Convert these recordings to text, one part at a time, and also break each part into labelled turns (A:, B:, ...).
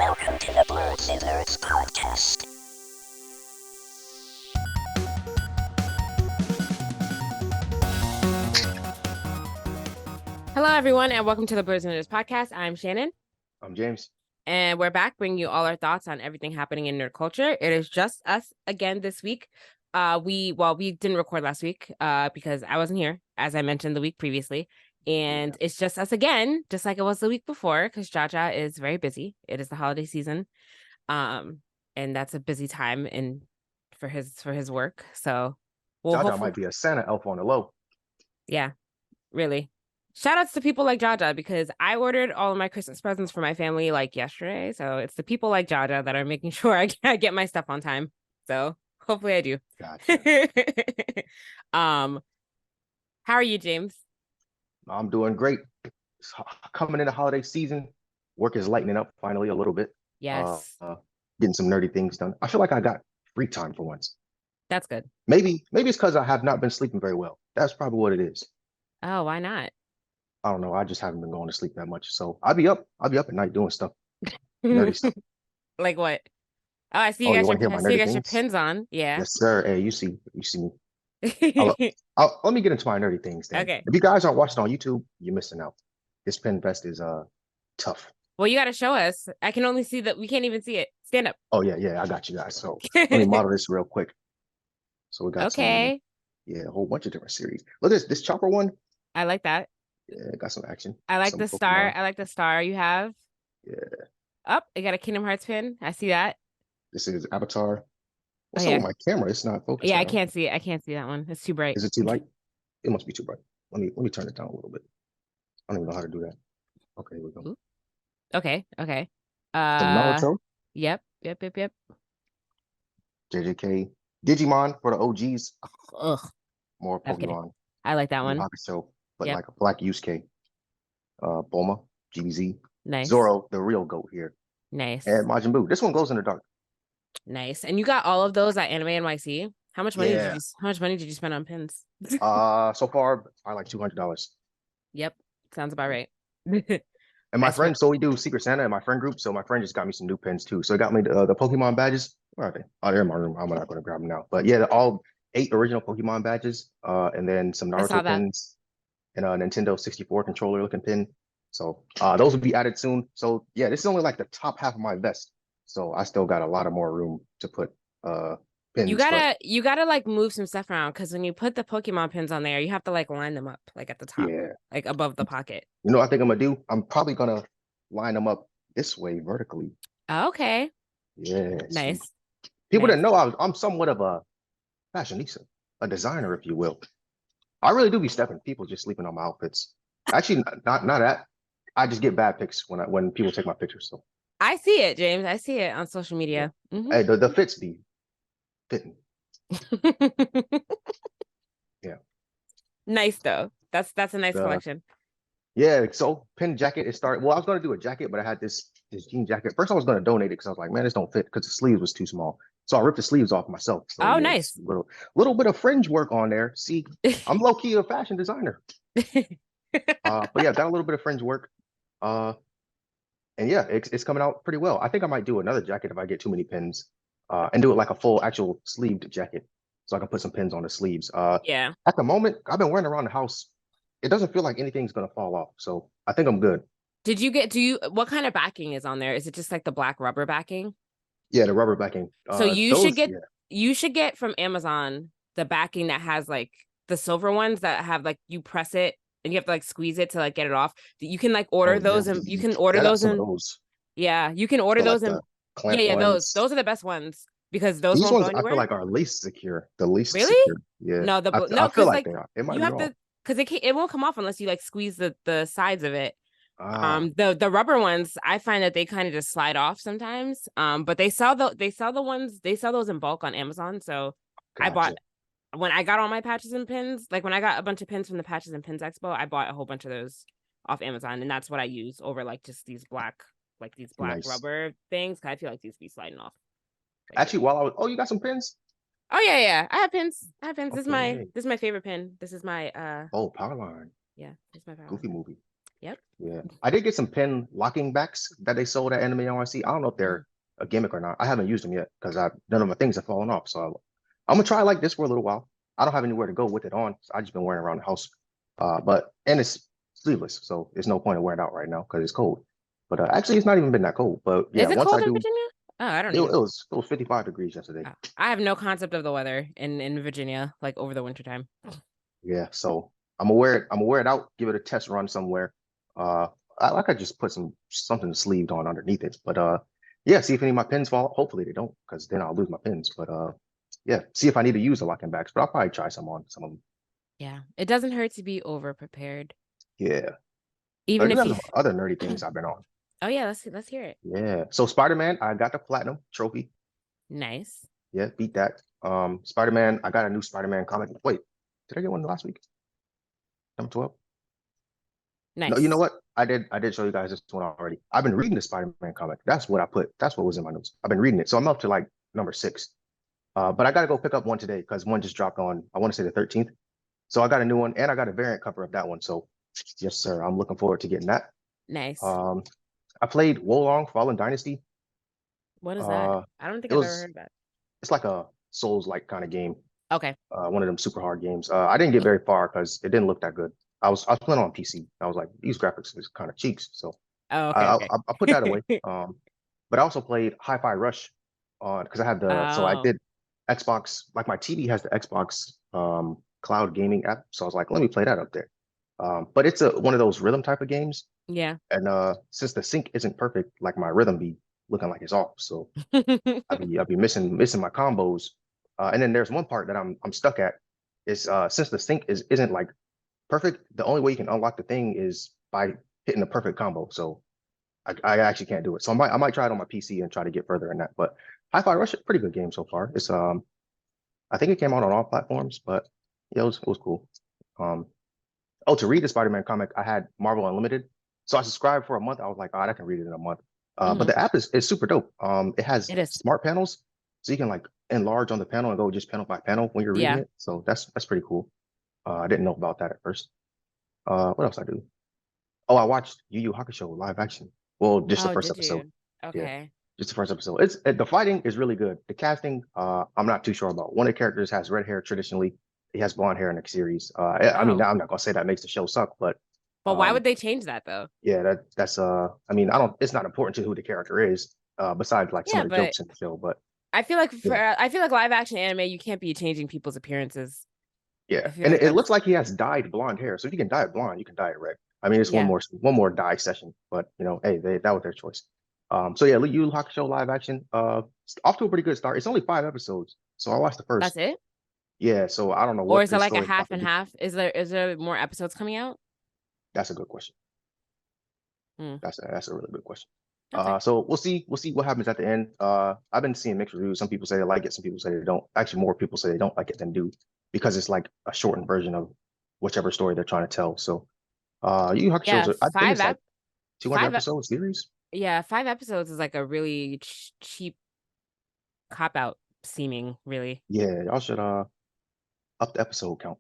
A: Welcome to the Blerdsnerds podcast.
B: Hello, everyone, and welcome to the Blerdsnerds podcast. I'm Shannon.
C: I'm James.
B: And we're back bringing you all our thoughts on everything happening in nerd culture. It is just us again this week. We didn't record last week because I wasn't here, as I mentioned the week previously. And It's just us again, just like it was the week before, because Jaja is very busy. It is the holiday season. And that's a busy time for his work. So
C: Jaja might be a Santa elf on the low.
B: Yeah, really. Shout outs to people like Jaja, because I ordered all of my Christmas presents for my family like yesterday. So it's the people like Jaja that are making sure I get my stuff on time. So hopefully I do.
C: Gotcha.
B: How are you, James?
C: I'm doing great. It's coming in the holiday season. Work is lightening up finally a little bit.
B: Yes.
C: Getting some nerdy things done. I feel like I got free time for once.
B: That's good.
C: Maybe it's because I have not been sleeping very well. That's probably what it is.
B: Oh, why not?
C: I don't know. I just haven't been going to sleep that much. So I'll be up at night doing stuff. Nerdy stuff.
B: Like what? Oh, I see you got your pins on. Yeah.
C: Yes, sir. Hey, you see me. Let me get into my nerdy things then.
B: Okay.
C: If you guys aren't watching on YouTube, you're missing out. This pin vest is tough.
B: Well, you got to show us. I can only see that. We can't even see it. Stand up.
C: Oh yeah, I got you guys. So let me model this real quick. So we got a whole bunch of different series. Look at this chopper one.
B: I like that.
C: Yeah, got some action.
B: I like the star. I like the star you have.
C: Yeah.
B: You got a Kingdom Hearts pin. I see that.
C: This is Avatar. What's up with my camera? It's not focused.
B: Yeah, I can't see it. I can't see that one. It's too bright.
C: Is it too light? It must be too bright. Let me turn it down a little bit. I don't even know how to do that. Okay, here we go.
B: Ooh. Okay.
C: Some Naruto.
B: Yep.
C: JJK. Digimon for the OGs.
B: Ugh.
C: More Pokemon.
B: I like that one.
C: Show, but like a black Yusuke. Bulma, GBZ.
B: Nice.
C: Zoro, the real goat here.
B: Nice.
C: And Majin Buu. This one glows in the dark.
B: Nice. And you got all of those at Anime NYC. How much money did you spend on pins?
C: So far, I like $200.
B: Yep. Sounds about right.
C: And my friend, so we do Secret Santa in my friend group. So my friend just got me some new pins too. So he got me the Pokemon badges. Where are they? Oh, they're in my room. I'm not going to grab them now. But yeah, all 8 original Pokemon badges. And then some Naruto pins and a Nintendo 64 controller looking pin. So those will be added soon. So yeah, this is only like the top half of my vest. So I still got a lot of more room to put pins.
B: You gotta like move some stuff around, because when you put the Pokemon pins on there, you have to like line them up like at the top, like above the pocket.
C: You know what I think I'm gonna do? I'm probably gonna line them up this way vertically.
B: Okay.
C: Yeah.
B: Nice.
C: People didn't know I'm somewhat of a fashionista, a designer, if you will. I really do be stepping. People just sleeping on my outfits. Actually, not that. I just get bad pics when people take my pictures. So
B: I see it, James. I see it on social media.
C: Yeah. Mm-hmm. Hey, the fits be fitting. Yeah.
B: Nice though. That's a nice collection.
C: Yeah. So pin jacket. It started. Well, I was gonna do a jacket, but I had this jean jacket. First, I was gonna donate it because I was like, man, this don't fit because the sleeves was too small. So I ripped the sleeves off myself. So,
B: nice.
C: Little bit of fringe work on there. See, I'm low key a fashion designer. But yeah, got a little bit of fringe work. And yeah, it's coming out pretty well. I think I might do another jacket if I get too many pins, and do it like a full actual sleeved jacket, so I can put some pins on the sleeves.
B: Yeah.
C: At the moment, I've been wearing around the house. It doesn't feel like anything's gonna fall off, so I think I'm good.
B: What kind of backing is on there? Is it just like the black rubber backing?
C: Yeah, the rubber backing.
B: So you should get from Amazon the backing that has like the silver ones that have like you press it and you have to like squeeze it to like get it off. You can like order those, and you can order those in. Yeah, you can order those in. Yeah, those are the best ones, because those
C: ones
B: go anywhere.
C: I feel like are least secure. The least
B: really
C: secure. Yeah.
B: No,
C: I feel like they are. It might
B: you
C: be
B: have
C: wrong.
B: to, because it won't come off unless you like squeeze the sides of it. The rubber ones, I find that they kind of just slide off sometimes. But they sell those in bulk on Amazon. So gotcha. I bought, when I got all my patches and pins, like when I got a bunch of pins from the Patches and Pins Expo, I bought a whole bunch of those off Amazon, and that's what I use over like just these black nice. Rubber things. Cause I feel like these be sliding off. Like,
C: actually, you got some pins?
B: Oh yeah, I have pins. Okay. This is my favorite pin. This is my
C: Powerline.
B: Yeah, it's my Powerline.
C: Goofy movie.
B: Yep.
C: Yeah, I did get some pin locking backs that they sold at Anime NYC. I don't know if they're a gimmick or not. I haven't used them yet because none of my things have fallen off. So I'm gonna try like this for a little while. I don't have anywhere to go with it on. So I just been wearing it around the house. And it's sleeveless, so there's no point in wearing it out right now because it's cold. But actually, it's not even been that cold. But yeah,
B: Is it
C: once I
B: cold in
C: do,
B: Virginia? Oh, I don't
C: it
B: even.
C: was 55 degrees yesterday.
B: I have no concept of the weather in Virginia, like over the winter time.
C: Yeah, so I'm gonna wear it. I'm gonna wear it out. Give it a test run somewhere. Uh, I could just put something sleeved on underneath it. But yeah, see if any of my pins fall. Hopefully they don't, because then I'll lose my pins. But yeah, see if I need to use the locking backs. But I'll probably try some on some of them.
B: Yeah, it doesn't hurt to be over prepared.
C: Yeah, but I
B: Even
C: do
B: if
C: have
B: you.
C: some other nerdy things I've been on.
B: Oh yeah, let's hear it.
C: Yeah, so Spider-Man, I got the platinum trophy.
B: Nice.
C: Yeah, beat that. Spider-Man, I got a new Spider-Man comic. Wait, did I get one last week? Number 12? No, you know
B: Nice.
C: what? I did show you guys this one already. I've been reading the Spider-Man comic. That's what I put. That's what was in my notes. I've been reading it. So I'm up to like number 6. But I gotta go pick up one today because one just dropped on, I want to say the 13th. So I got a new one and I got a variant cover of that one. So yes, sir. I'm looking forward to getting that.
B: Nice.
C: I played Wolong Fallen Dynasty.
B: What is that? I don't think
C: It
B: I've ever
C: was
B: heard that.
C: it's like a Souls-like kind of game.
B: Okay.
C: One of them super hard games. I didn't get very far because it didn't look that good. I was playing on PC. I was like, these graphics is kind of cheeks. So
B: Oh,
C: I,
B: okay.
C: I put that away. But I also played Hi-Fi Rush on because I had so I
B: Oh,
C: did Xbox, like my TV has the Xbox cloud gaming app. So I was like, let me play that up there. But it's one of those rhythm type of games.
B: yeah.
C: And since the sync isn't perfect, like my rhythm be looking like it's off. So I'll be missing my combos. And then there's one part that I'm stuck at. Is since the sync isn't like perfect, the only way you can unlock the thing is by hitting the perfect combo. So I actually can't do it. So I might try it on my PC and try to get further in that. But Hi-Fi Rush is a pretty good game so far. It's I think it came out on all platforms, but yeah, it was cool. Um to read the Spider-Man comic, I had Marvel Unlimited. So I subscribed for a month. I was like, all right, I can read it in a month. But the app is super dope. It has
B: It is.
C: smart panels, so you can like enlarge on the panel and go just panel by panel when you're reading
B: Yeah.
C: it. So that's pretty cool. I didn't know about that at first. What else I do? Oh, I watched Yu Yu Hakusho live action. Well, just the
B: Oh,
C: first
B: did
C: episode.
B: you?
C: Yeah,
B: Okay.
C: just the first episode. The fighting is really good. The casting, I'm not too sure about. One of the characters has red hair traditionally. He has blonde hair in the series. I mean,
B: Oh,
C: I'm not gonna say that makes the show suck, but
B: but why
C: um,
B: would they change that though?
C: yeah, that's I mean, I don't. It's not important to who the character is. Besides like some
B: Yeah,
C: of the
B: but
C: jokes in the show, but
B: I feel like
C: yeah,
B: live action anime, you can't be changing people's appearances.
C: yeah,
B: I feel
C: and
B: like
C: it
B: that's
C: looks like he has dyed blonde hair. So if you can dye it blonde, you can dye it red. I mean, it's
B: yeah.
C: one more dye session, but hey, that was their choice. So yeah, Yu Yu Hakusho live action. Off to a pretty good start. It's only 5 episodes, so I watched the
B: That's
C: first.
B: it?
C: Yeah, so I don't know
B: Or
C: what
B: is it
C: the
B: like a
C: story
B: half
C: about to
B: and
C: be.
B: half? Is there more episodes coming out?
C: That's a good question.
B: Hmm.
C: That's a really good question.
B: Okay.
C: So we'll see what happens at the end. I've been seeing mixed reviews. Some people say they like it, some people say they don't. Actually, more people say they don't like it than do because it's like a shortened version of whichever story they're trying to tell. So, Yu Yu Hakusho,
B: Yeah,
C: I think it's like 200
B: five
C: episode series.
B: yeah, 5 episodes is like a really cheap cop out seeming, really.
C: Yeah, y'all should up the episode count.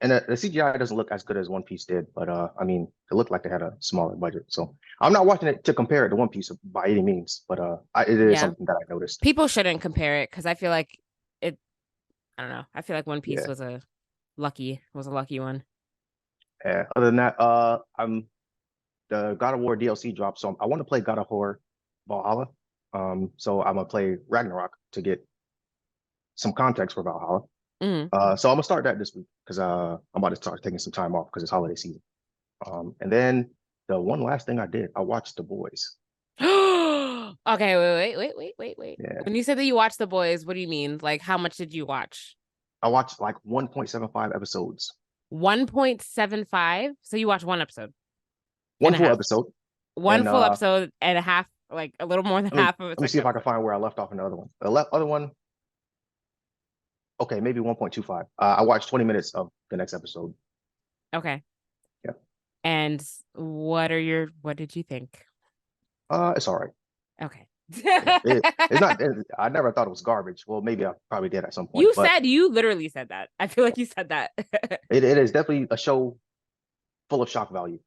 C: And the CGI doesn't look as good as One Piece did, but I mean, it looked like they had a smaller budget. So I'm not watching it to compare it to One Piece by any means, but it is
B: Yeah.
C: something that I noticed.
B: People shouldn't compare it because I feel like it I don't know. I feel like One Piece
C: Yeah.
B: was a lucky one.
C: Yeah. Other than that, I'm the God of War DLC dropped, so I want to play God of War Valhalla. So I'm gonna play Ragnarok to get some context for Valhalla.
B: Hmm.
C: So I'm gonna start that this week because I'm about to start taking some time off because it's holiday season. And then the one last thing I did, I watched The Boys.
B: Okay, wait.
C: Yeah,
B: When you said that you watched The Boys, what do you mean? Like, how much did you watch?
C: I watched like 1.75 episodes.
B: 1.75. So you watched one episode
C: One
B: and a
C: full
B: half.
C: episode.
B: One
C: And
B: full episode and a half, like a little more than half of a
C: let me see
B: second
C: if I can
B: episode.
C: find where I left off in the other one. The other one, okay, maybe 1.25. I watched 20 minutes of the next episode.
B: Okay.
C: Yeah.
B: And what did you think?
C: It's all right.
B: Okay.
C: It's not. I never thought it was garbage. Well, maybe I probably did at some point.
B: You literally said that. I feel like you said that.
C: It is definitely a show full of shock value.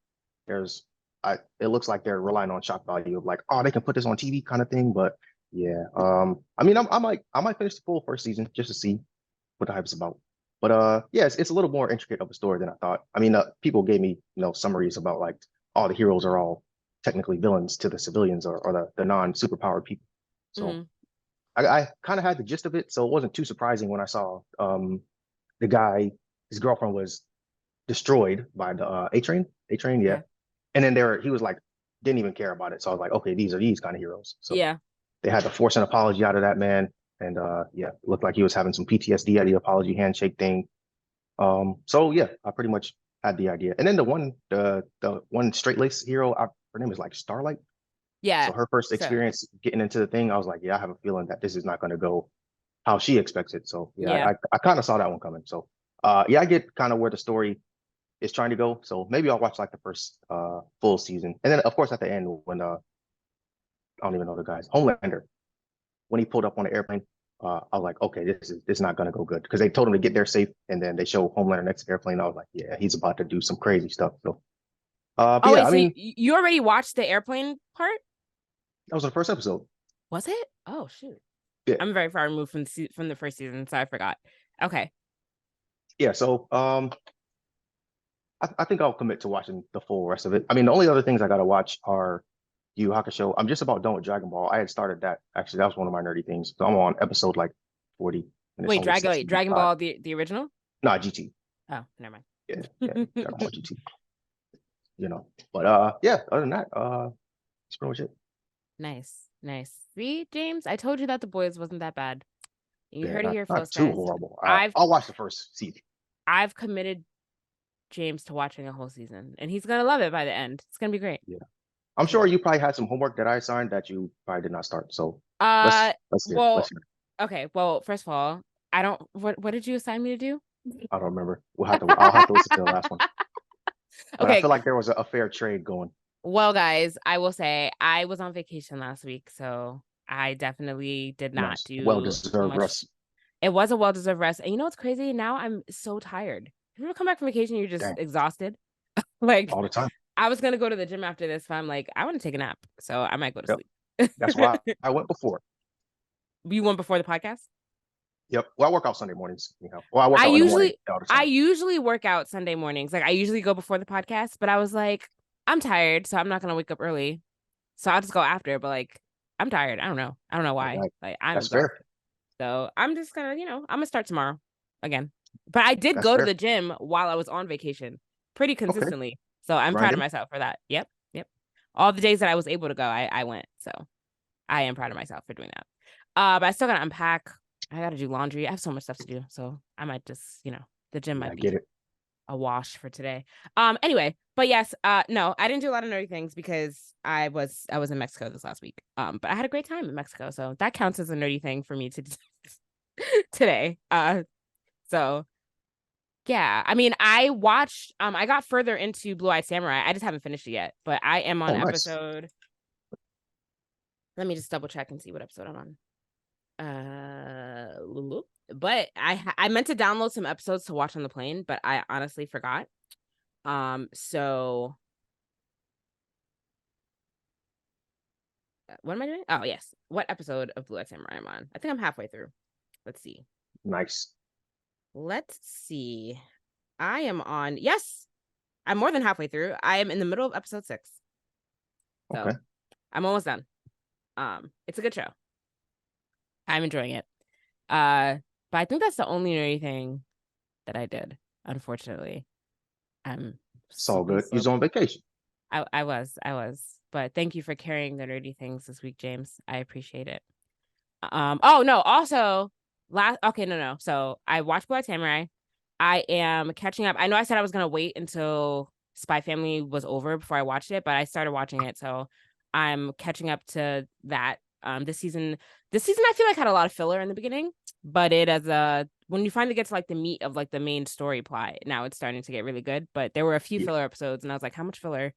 C: it looks like they're relying on shock value of like, oh, they can put this on TV kind of thing. But yeah, I mean, I might finish the full first season just to see what the hype is about. But yeah, it's a little more intricate of a story than I thought. I mean, people gave me summaries about like all the heroes are all technically villains to the civilians or the non superpowered people. So I kind of had the gist of it, so it wasn't too surprising when I saw the guy, his girlfriend was destroyed by the A train, yeah. And then he was like, didn't even care about it. So I was like, okay, these are these kind of heroes. So
B: yeah,
C: they had to force an apology out of that man. And yeah, it looked like he was having some PTSD at the apology handshake thing. So yeah, I pretty much had the idea. And then the one straight lace hero, her name is like Starlight.
B: yeah.
C: So her first experience getting into the thing, I was like, yeah, I have a feeling that this is not going to go how she expects it. So yeah, I kind of saw that one coming. So yeah, I get kind of where the story is trying to go. So maybe I'll watch like the first full season. And then of course at the end when I don't even know the guys, Homelander, when he pulled up on the airplane, I was like, okay, this is not gonna go good. Because they told him to get there safe, and then they show Homelander next to the airplane. I was like, yeah, he's about to do some crazy stuff. So but yeah,
B: wait,
C: I
B: so
C: mean,
B: you already watched the airplane part?
C: that was the first episode.
B: Was it? Oh shoot.
C: Yeah.
B: I'm very far removed from the first season, so I forgot. Okay.
C: Yeah, so I think I'll commit to watching the full rest of it. I mean, the only other things I gotta watch are Yu Yu Hakusho. I'm just about done with Dragon Ball. I had started that. Actually, that was one of my nerdy things. So I'm on episode like 40. And
B: Wait, Dragon Ball the original?
C: Nah, GT.
B: Oh, never mind.
C: Yeah, Dragon Ball GT. But yeah, other than that, that's pretty much it.
B: Nice. See, James, I told you that The Boys wasn't that bad. You heard it here
C: not
B: first,
C: too
B: guys.
C: horrible. I'll watch the first season.
B: I've committed James to watching a whole season, and he's gonna love it by the end. It's gonna be great.
C: Yeah, I'm sure you probably had some homework that I assigned that you probably did not start. So let's hear.
B: Okay. Well, first of all, I don't. What did you assign me to do?
C: I don't remember. I'll have to listen to the last one. But
B: okay.
C: I feel like there was a fair trade going.
B: Well, guys, I will say I was on vacation last week, so I definitely did not do
C: well-deserved rest.
B: It was a well-deserved rest. And you know what's crazy? Now I'm so tired. If you ever come back from vacation, you're just exhausted. Like
C: all the time.
B: I was gonna go to the gym after this, but I'm like, I want to take a nap. So I might go to
C: sleep. That's why I went before.
B: You went before the podcast?
C: Yep. Well, I work out Sunday mornings. Well, I
B: usually work out Sunday mornings. Like I usually go before the podcast, but I was like, I'm tired, so I'm not gonna wake up early. So I'll just go after. But like, I'm tired. I don't know why. Like
C: that's fair.
B: So I'm just gonna, I'm gonna start tomorrow again. But I did go to the gym while I was on vacation pretty consistently. Okay. So I'm proud of myself for that. Yep. All the days that I was able to go, I went. So I am proud of myself for doing that. But I still gotta unpack. I gotta do laundry. I have so much stuff to do. So I might just, the gym might be a wash for today. Anyway, but yes, no, I didn't do a lot of nerdy things because I was in Mexico this last week. But I had a great time in Mexico, so that counts as a nerdy thing for me to do today. So yeah, I mean, I watched. I got further into Blue Eyed Samurai. I just haven't finished it yet, but I am on episode. Let me just double check and see what episode I'm on. But I meant to download some episodes to watch on the plane, but I honestly forgot. So what am I doing? Oh yes, what episode of Blue Eyed Samurai I'm on? I think I'm halfway through. Let's see.
C: Nice.
B: Let's see. I am on. Yes, I'm more than halfway through. I am in the middle of episode 6. So okay. I'm almost done. It's a good show. I'm enjoying it. But I think that's the only nerdy thing that I did, unfortunately.
C: It's all good. You're on vacation.
B: I was. But thank you for carrying the nerdy things this week, James. I appreciate it. Oh no, also no. So I watched Blue Eyed Samurai. I am catching up. I know I said I was gonna wait until Spy Family was over before I watched it, but I started watching it, so I'm catching up to that. This season I feel like had a lot of filler in the beginning, but when you finally get to like the meat of like the main story plot, now it's starting to get really good. But there were a few filler episodes, and I was like, how much filler?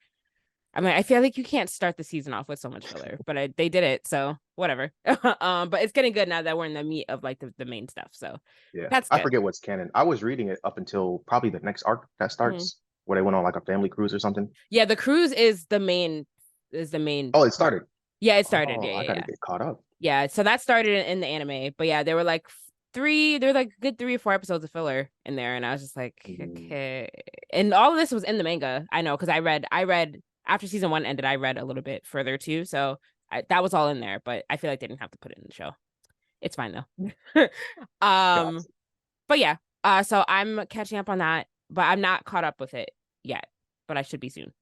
B: I mean, I feel like you can't start the season off with so much filler, but they did it, so whatever. But it's getting good now that we're in the meat of like the main stuff. So
C: yeah, that's good. I forget what's canon. I was reading it up until probably the next arc that starts. where they went on like a family cruise or something?
B: Yeah, the cruise is the main.
C: Oh, it
B: part.
C: started.
B: Yeah, it started.
C: Oh,
B: Yeah,
C: I
B: yeah,
C: gotta
B: yeah.
C: get caught up.
B: Yeah, so that started in the anime, but yeah, there were like there were like good 3 or 4 episodes of filler in there, and I was just like,
C: Mm,
B: okay. And all of this was in the manga. I know because I read after season 1 ended. I read a little bit further too, so that was all in there. But I feel like they didn't have to put it in the show. It's fine though. um,
C: gotcha.
B: but yeah, so I'm catching up on that, but I'm not caught up with it yet, but I should be soon.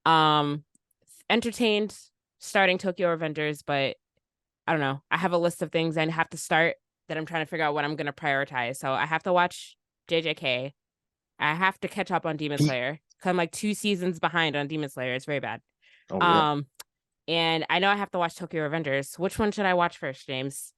B: Um, entertained starting Tokyo Revengers, but I don't know. I have a list of things I have to start that I'm trying to figure out what I'm going to prioritize. So I have to watch JJK. I have to catch up on Demon Slayer because I'm like 2 seasons behind on Demon Slayer. It's very bad.
C: Oh yeah.
B: Um, and I know I have to watch Tokyo Revengers. Which one should I watch first, James?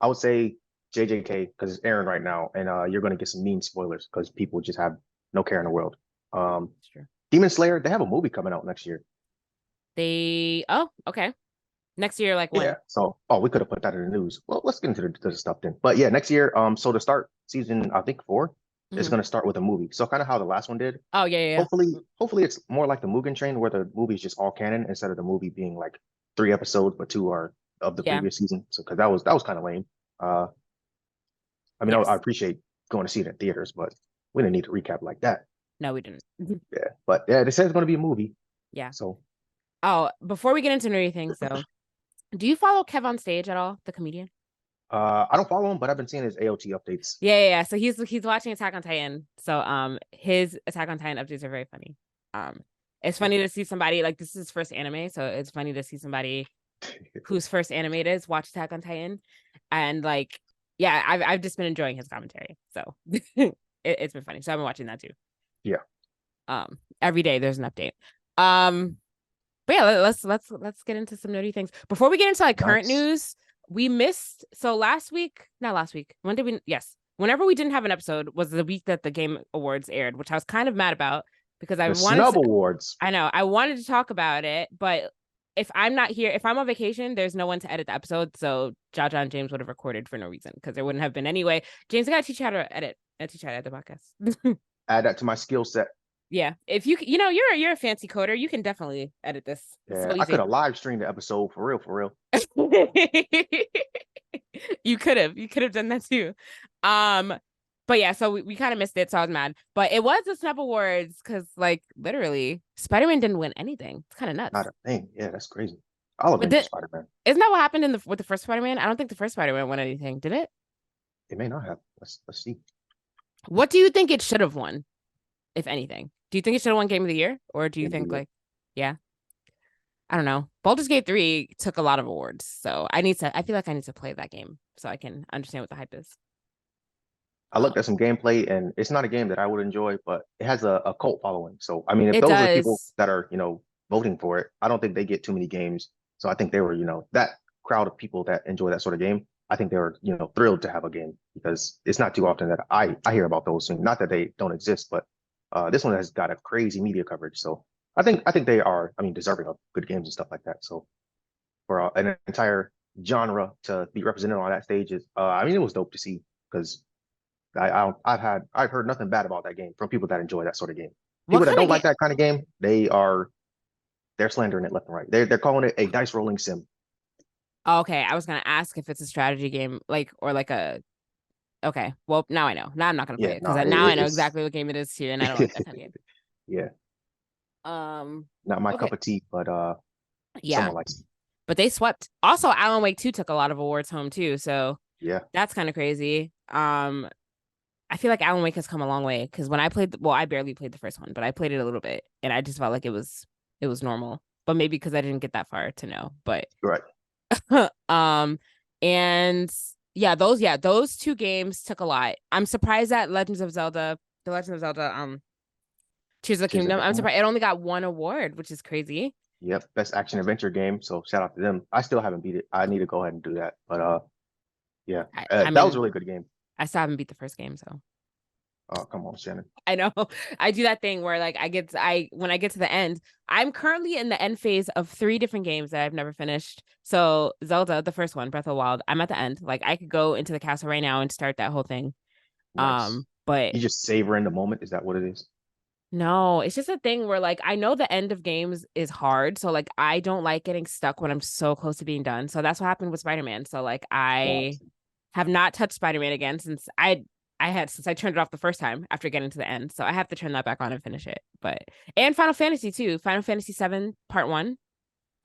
C: I would say JJK because it's airing right now, and you're gonna get some mean spoilers because people just have no care in the world. Um,
B: That's true.
C: Demon Slayer, they have a movie coming out next year.
B: Oh, okay. Next year, like
C: Yeah.
B: when?
C: So, oh, we could have put that in the news. Well, let's get into the stuff then. But yeah, next year, so to start season, I think 4 is
B: Mhm.
C: gonna start with a movie. So kind of how the last one did.
B: Oh, yeah, yeah, yeah.
C: Hopefully it's more like the Mugen Train where the movie is just all canon instead of the movie being like 3 episodes, but 2 are of the
B: Yeah.
C: previous season. So because that was kind of lame. Uh, I mean, I
B: Yes.
C: appreciate going to see it in theaters, but we didn't need to recap like that.
B: No, we didn't.
C: Yeah, but yeah, they said it's going to be a movie.
B: Yeah.
C: So
B: Oh, before we get into nerdy things, though, do you follow Kev on Stage at all, the comedian?
C: I don't follow him, but I've been seeing his AOT updates.
B: Yeah, yeah, yeah. So he's watching Attack on Titan. So his Attack on Titan updates are very funny. It's funny to see somebody like this is his first anime, so it's funny to see somebody whose first anime it is watch Attack on Titan, and like yeah, I've just been enjoying his commentary. So it's been funny. So I've been watching that too.
C: Yeah.
B: Every day there's an update. But yeah, let's get into some nerdy things before we get into like current
C: Nice.
B: news. We missed not last week. When did we? Yes, whenever we didn't have an episode was the week that the Game Awards aired, which I was kind of mad about because
C: The Snub Awards.
B: I know I wanted to talk about it, but if I'm not here, if I'm on vacation, there's no one to edit the episode. So Jaja and James would have recorded for no reason because there wouldn't have been anyway. James, I gotta teach you how to edit. I teach you how to edit the podcast.
C: Add that to my skill set.
B: Yeah, if you're a fancy coder, you can definitely edit this. It's
C: Yeah,
B: so
C: I could
B: easy.
C: have live streamed the episode for real, for real.
B: You could have done that too. But yeah, so we kind of missed it, so I was mad. But it was the Snap Awards because like literally Spider-Man didn't win anything. It's kind of nuts.
C: Not a thing. Yeah, that's crazy. I'll
B: But
C: avenge Spider-Man.
B: isn't that what happened with the first Spider-Man? I don't think the first Spider-Man won anything, did it?
C: It may not have. Let's see.
B: What do you think it should have won, if anything? Do you think it should have won Game of the Year? Or do you
C: Game of the
B: think
C: Year.
B: like, yeah? I don't know. Baldur's Gate 3 took a lot of awards. So I feel like I need to play that game so I can understand what the hype is.
C: I looked at some gameplay, and it's not a game that I would enjoy, but it has a cult following. So, I mean, if
B: It
C: those are people
B: does.
C: that are, voting for it, I don't think they get too many games. So I think they were, that crowd of people that enjoy that sort of game. I think they were, thrilled to have a game because it's not too often that I hear about those things. Not that they don't exist, but this one has got a crazy media coverage. So I think they are, I mean, deserving of good games and stuff like that. So for an entire genre to be represented on that stage is, I mean, it was dope to see because I've heard nothing bad about that game from people that enjoy that sort of game.
B: What
C: People that
B: kind
C: don't
B: of
C: like
B: game?
C: that kind of game, they're slandering it left and right. They're calling it a dice rolling sim.
B: Oh, okay, I was gonna ask if it's a strategy game, like or like a. Okay, well now I know. Now I'm not gonna play
C: Yeah,
B: it because
C: no,
B: now I know
C: it's
B: exactly what game it is too, and I don't like that kind of game.
C: yeah,
B: Um.
C: not my
B: Okay.
C: cup of tea, but
B: Yeah,
C: someone likes it.
B: but they swept. Also, Alan Wake 2 took a lot of awards home too, so
C: Yeah,
B: that's kind of crazy. I feel like Alan Wake has come a long way because when I played, well, I barely played the first one, but I played it a little bit, and I just felt like it was normal. But maybe because I didn't get that far to know. But
C: right.
B: and those 2 games took a lot. I'm surprised that the Legends of Zelda, Tears of the
C: Cheers,
B: Kingdom. I'm
C: everyone.
B: surprised it only got 1 award, which is crazy.
C: Yep, best action adventure game. So shout out to them. I still haven't beat it. I need to go ahead and do that. But yeah,
B: I
C: that
B: mean,
C: was a really good game.
B: I still haven't beat the first game, so
C: Oh, come on, Shannon.
B: I know I do that thing where like when I get to the end, I'm currently in the end phase of 3 different games that I've never finished. So Zelda, the first one, Breath of the Wild, I'm at the end. Like I could go into the castle right now and start that whole thing.
C: Nice.
B: But
C: You just savor in the moment. Is that what it is?
B: No, it's just a thing where like I know the end of games is hard, so like I don't like getting stuck when I'm so close to being done. So that's what happened with Spider-Man. So like I have not touched Spider-Man again since I turned it off the first time after getting to the end. So I have to turn that back on and finish it. But and Final Fantasy too. Final Fantasy 7 Part 1.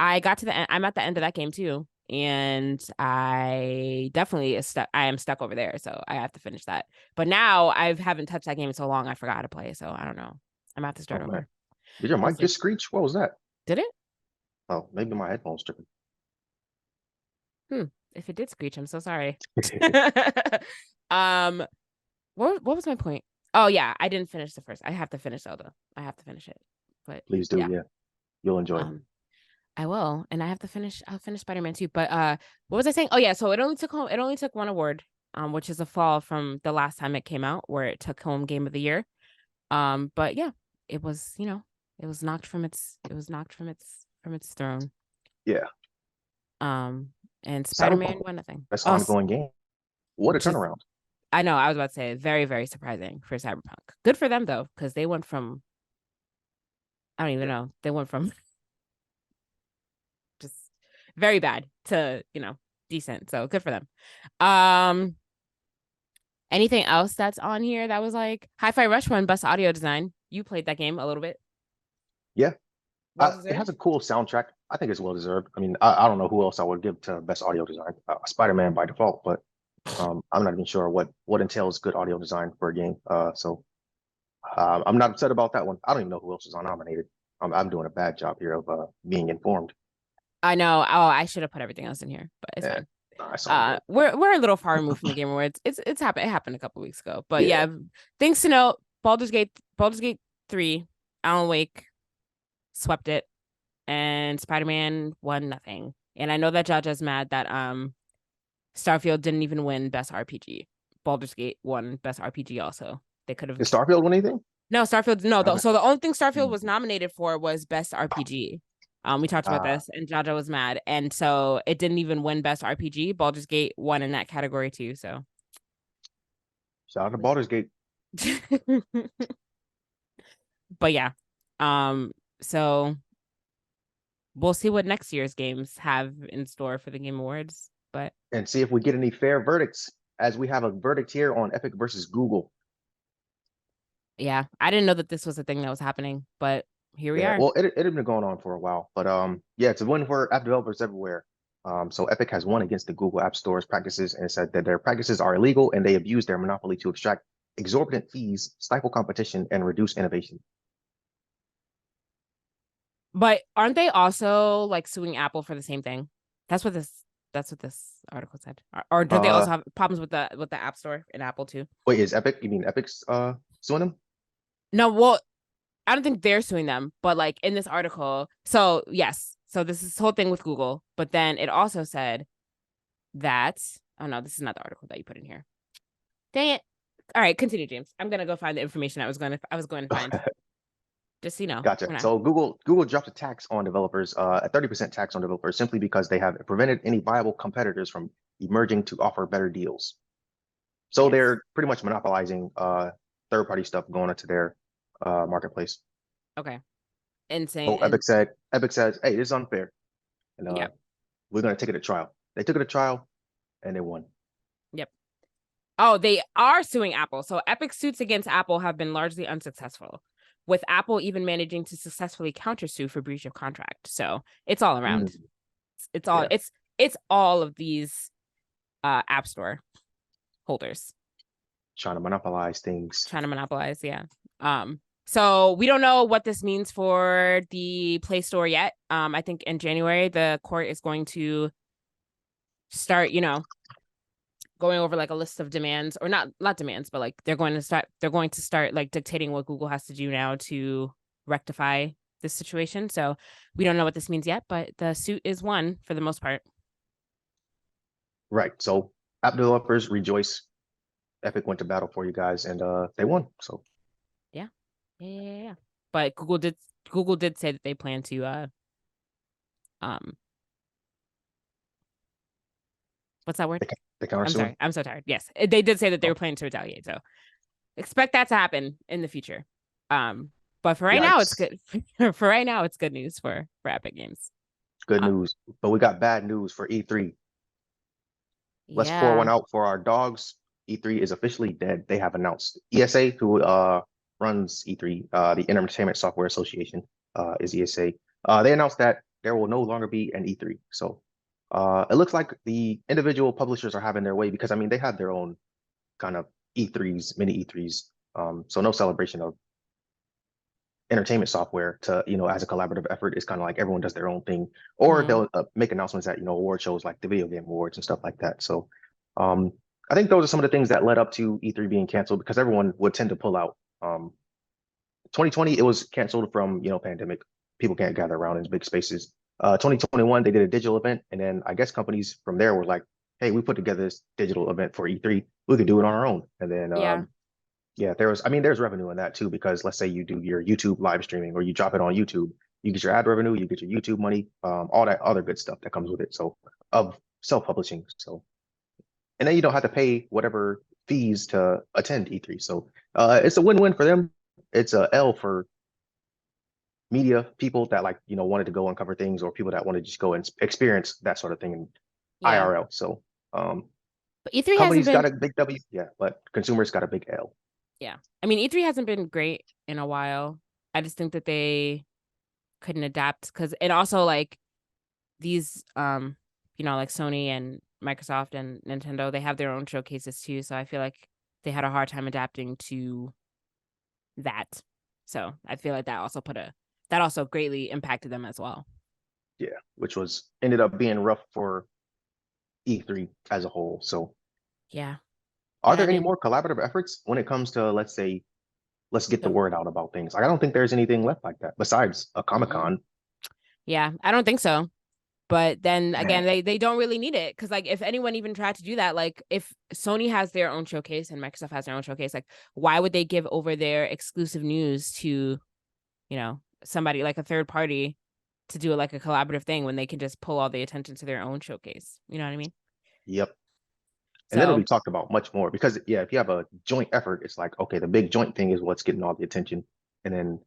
B: I got to the end. I'm at the end of that game too. And I definitely am stuck over there. So I have to finish that. But now I haven't touched that game in so long I forgot how to play. So I don't know. I'm gonna have to start
C: Oh man,
B: over.
C: did your
B: We'll
C: mic
B: see.
C: just screech? What was that?
B: Did it?
C: Oh, maybe my headphones tripping.
B: If it did screech, I'm so sorry. um what was my point? Oh yeah, I didn't finish the first. I have to finish Zelda. I have to finish it. But
C: Please do,
B: yeah.
C: yeah. You'll enjoy it.
B: I will. And I'll finish Spider-Man too. But what was I saying? Oh yeah, so it only took one award, which is a fall from the last time it came out where it took home Game of the Year. But yeah, it was, it was knocked from its throne.
C: Yeah.
B: And Spider-Man won nothing.
C: That's ongoing game. What a
B: just,
C: turnaround.
B: I know, I was about to say very, very surprising for Cyberpunk. Good for them though, because they went from I don't even know. They went from just very bad to, decent. So good for them. Anything else that's on here that was like Hi-Fi Rush won Best Audio Design. You played that game a little bit.
C: Yeah.
B: Well
C: It has a cool soundtrack. I think it's well deserved. I mean, I don't know who else I would give to best audio design. Spider-Man by default, but I'm not even sure what entails good audio design for a game. So I'm not upset about that one. I don't even know who else is nominated. I'm doing a bad job here of being informed.
B: I know. Oh, I should have put everything else in here, but it's fine. We're a little far removed from the Game Awards. It's happened. It happened a couple weeks ago, but yeah, things to note: Baldur's Gate 3, Alan Wake swept it, and Spider-Man won nothing. And I know that Jaja's mad that Starfield didn't even win Best RPG. Baldur's Gate won Best RPG also. They could have.
C: Did Starfield win anything?
B: No, Starfield. No, so the only thing Starfield was nominated for was Best RPG. We talked about this, and Jaja was mad, and so it didn't even win Best RPG. Baldur's Gate won in that category too. So,
C: shout out to Baldur's Gate.
B: But yeah, so we'll see what next year's games have in store for the Game Awards,
C: and see if we get any fair verdicts, as we have a verdict here on Epic versus Google.
B: Yeah, I didn't know that this was a thing that was happening, but here we are.
C: Well, it had been going on for a while, but yeah, it's a win for app developers everywhere. So Epic has won against the Google App Store's practices and said that their practices are illegal and they abuse their monopoly to extract exorbitant fees, stifle competition, and reduce innovation.
B: But aren't they also like suing Apple for the same thing? That's what this article said. Or do they also have problems with the App Store and Apple too?
C: Wait, is Epic? You mean Epic's suing them?
B: No, well, I don't think they're suing them, but like in this article, so yes, so this whole thing with Google, but then it also said that no, this is not the article that you put in here. Dang it! All right, continue, James. I'm gonna go find the information I was going to find. Just so you know.
C: Gotcha. So Google dropped a tax on developers, a 30% tax on developers, simply because they have prevented any viable competitors from emerging to offer better deals. So they're pretty much monopolizing third-party stuff going into their marketplace.
B: Okay. Insane.
C: Oh, Epic says, hey, this is unfair. And we're going to take it to trial. They took it to trial and they won.
B: Yep. Oh, they are suing Apple. So Epic suits against Apple have been largely unsuccessful, with Apple even managing to successfully countersue for breach of contract. So it's all around. It's all of these App Store holders
C: trying to monopolize things.
B: Yeah. So we don't know what this means for the Play Store yet. I think in January the court is going to start, going over like a list of demands, or not demands, but like they're going to start like dictating what Google has to do now to rectify this situation. So we don't know what this means yet, but the suit is won for the most part.
C: Right. So app developers rejoice. Epic went to battle for you guys and they won. So
B: yeah. But Google did say that they plan to what's that word? I'm so tired. Yes, they did say that they were planning to retaliate. So expect that to happen in the future. But for right now, it's
C: Yikes.
B: good. For right now, it's good news for Epic Games.
C: Good news. But we got bad news for E3. Let's pour one
B: Yeah.
C: out for our dogs. E3 is officially dead. They have announced. ESA, who runs E3, the Entertainment Software Association, is ESA. They announced that there will no longer be an E3. So it looks like the individual publishers are having their way because I mean they had their own kind of E3s, mini E3s. So no celebration of entertainment software to, as a collaborative effort. Is kind of like everyone does their own thing, or
B: Mhm.
C: they'll make announcements at, award shows like the video game awards and stuff like that. So um, I think those are some of the things that led up to E3 being canceled because everyone would tend to pull out. 2020, it was canceled from, pandemic. People can't gather around in big spaces. 2021, they did a digital event. And then I guess companies from there were like, hey, we put together this digital event for E3. We could do it on our own. And then
B: Yeah.
C: yeah, there's revenue in that too, because let's say you do your YouTube live streaming or you drop it on YouTube, you get your ad revenue, you get your YouTube money, all that other good stuff that comes with it. So of self-publishing. So, and then you don't have to pay whatever fees to attend E3. So it's a win-win for them. It's a L for media people that like, wanted to go and cover things or people that want to just go and experience that sort of thing in
B: Yeah.
C: IRL. So
B: But E3 hasn't
C: companies got
B: been.
C: a big W, yeah, but consumers got a big L.
B: Yeah. I mean, E3 hasn't been great in a while. I just think that they couldn't adapt because, and also like these, like Sony and Microsoft and Nintendo, they have their own showcases too. So I feel like they had a hard time adapting to that. So I feel like that also greatly impacted them as well.
C: Yeah, which ended up being rough for E3 as a whole. So
B: Yeah.
C: are
B: And I
C: there any
B: mean,
C: more collaborative efforts when it comes to, let's say, let's get the
B: so,
C: word out about things? Like, I don't think there's anything left like that besides a Comic-Con.
B: yeah, I don't think so. But then again,
C: Man,
B: they don't really need it because like if anyone even tried to do that, like if Sony has their own showcase and Microsoft has their own showcase, like why would they give over their exclusive news to, somebody like a third party to do it like a collaborative thing when they can just pull all the attention to their own showcase? You know what I mean?
C: yep. And it'll be
B: So
C: talked about much more because, yeah, if you have a joint effort, it's like, okay, the big joint thing is what's getting all the attention. And then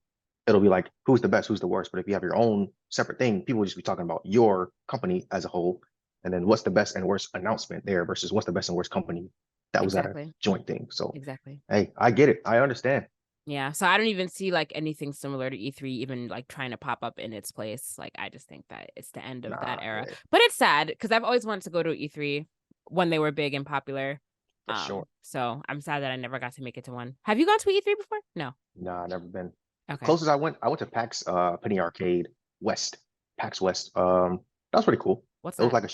C: it'll be like, who's the best, who's the worst. But if you have your own separate thing, people will just be talking about your company as a whole. And then what's the best and worst announcement there versus what's the best and worst company that was at a
B: exactly,
C: joint thing. So,
B: exactly.
C: hey, I get it. I understand.
B: Yeah. So I don't even see like anything similar to E3 even like trying to pop up in its place. Like I just think that it's the end of that
C: Nah,
B: era.
C: yeah,
B: But it's sad because I've always wanted to go to E3 when they were big and popular.
C: for sure.
B: So I'm sad that I never got to make it to one. Have you gone to E3 before? No.
C: Nah, never been.
B: Okay.
C: Closest I went to PAX Penny Arcade West, PAX West. That was pretty cool.
B: What's
C: It was
B: that?
C: like a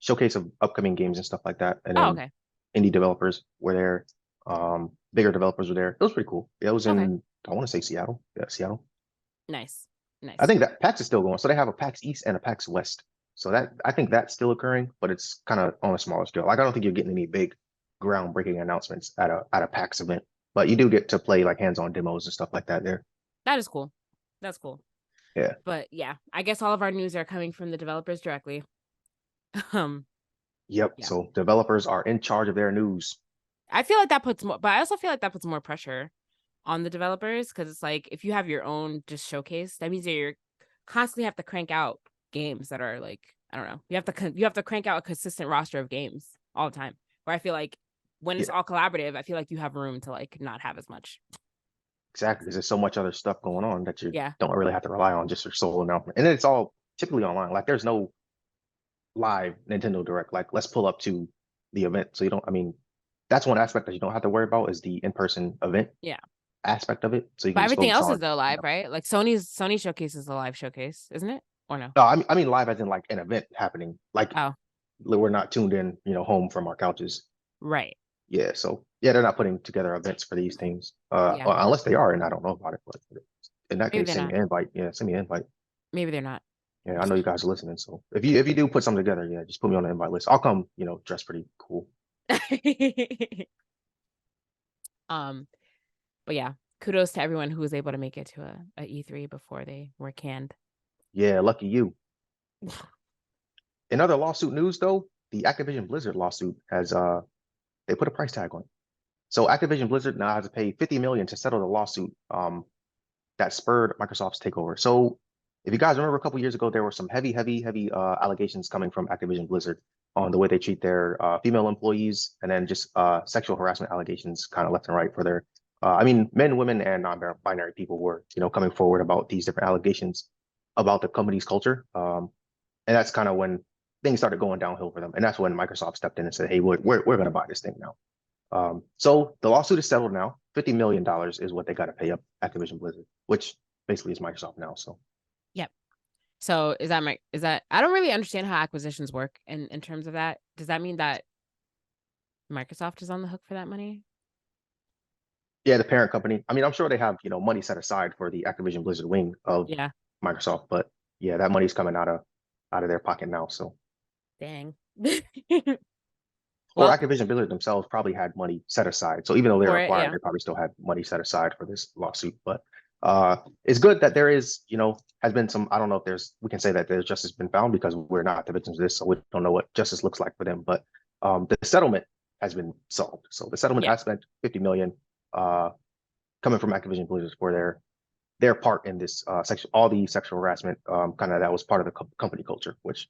C: showcase of upcoming games and stuff like that. And
B: Oh,
C: then
B: okay.
C: indie developers were there. Bigger developers were there. It was pretty cool. It was
B: Okay.
C: in, I want to say Seattle. Yeah, Seattle.
B: Nice.
C: I
B: Nice.
C: think that PAX is still going. So they have a PAX East and a PAX West. So I think that's still occurring, but it's kind of on a smaller scale. Like I don't think you're getting any big groundbreaking announcements at a PAX event, but you do get to play like hands-on demos and stuff like that there.
B: That is cool. That's cool.
C: Yeah.
B: But yeah, I guess all of our news are coming from the developers directly.
C: Yep.
B: Yeah.
C: So developers are in charge of their news.
B: I feel like that puts more, but I also feel like that puts more pressure on the developers because it's like if you have your own just showcase, that means that you're constantly have to crank out games that are like I don't know. You have to crank out a consistent roster of games all the time. Where I feel like when it's
C: Yeah,
B: all collaborative, I feel like you have room to like not have as much.
C: exactly. Because there's so much other stuff going on that you
B: Yeah,
C: don't really have to rely on just your sole announcement. And then it's all typically online. Like there's no live Nintendo Direct. Like let's pull up to the event. So you don't, I mean, that's one aspect that you don't have to worry about is the in-person event
B: yeah.
C: aspect of it. So you
B: But
C: can just
B: everything
C: focus
B: else is
C: on,
B: though live, right? Like Sony showcase is a live showcase, isn't it? Or no?
C: no, I mean live as in like an event happening. Like
B: Oh,
C: we're not tuned in, home from our couches.
B: right.
C: Yeah, so yeah, they're not putting together events for these things.
B: Yeah.
C: Unless they are, and I don't know about it. But in that
B: Maybe
C: case,
B: they're
C: send
B: not.
C: me an invite. Yeah, send me an invite.
B: Maybe they're not.
C: Yeah, I know you guys are listening. So if you do put something together, yeah, just put me on the invite list. I'll come, dressed pretty cool.
B: um, but yeah, kudos to everyone who was able to make it to a E3 before they were canned.
C: Yeah, lucky you. In other lawsuit news, though, the Activision Blizzard lawsuit has they put a price tag on it. So Activision Blizzard now has to pay 50 million to settle the lawsuit that spurred Microsoft's takeover. So if you guys remember a couple years ago, there were some heavy allegations coming from Activision Blizzard on the way they treat their female employees, and then just sexual harassment allegations kind of left and right for their I mean, men, women, and non-binary people were, coming forward about these different allegations about the company's culture. And that's kind of when things started going downhill for them. And that's when Microsoft stepped in and said, hey, we're going to buy this thing now. So the lawsuit is settled now. $50 million is what they got to pay up Activision Blizzard, which basically is Microsoft now. So,
B: yep. So is that I don't really understand how acquisitions work in terms of that. Does that mean that Microsoft is on the hook for that money?
C: Yeah, the parent company. I mean, I'm sure they have, money set aside for the Activision Blizzard wing of Microsoft, but yeah, that money's coming out of their pocket now. So,
B: dang.
C: Or Activision Blizzard themselves probably had money set aside. So even though they're acquired, they probably still had money set aside for this lawsuit. But it's good that there is, has been some, I don't know if we can say that there's justice been found, because we're not the victims of this, so we don't know what justice looks like for them. But the settlement has been solved. So the settlement has spent 50 million coming from Activision Blizzard for their part in this all the sexual harassment, kind of that was part of the company culture, which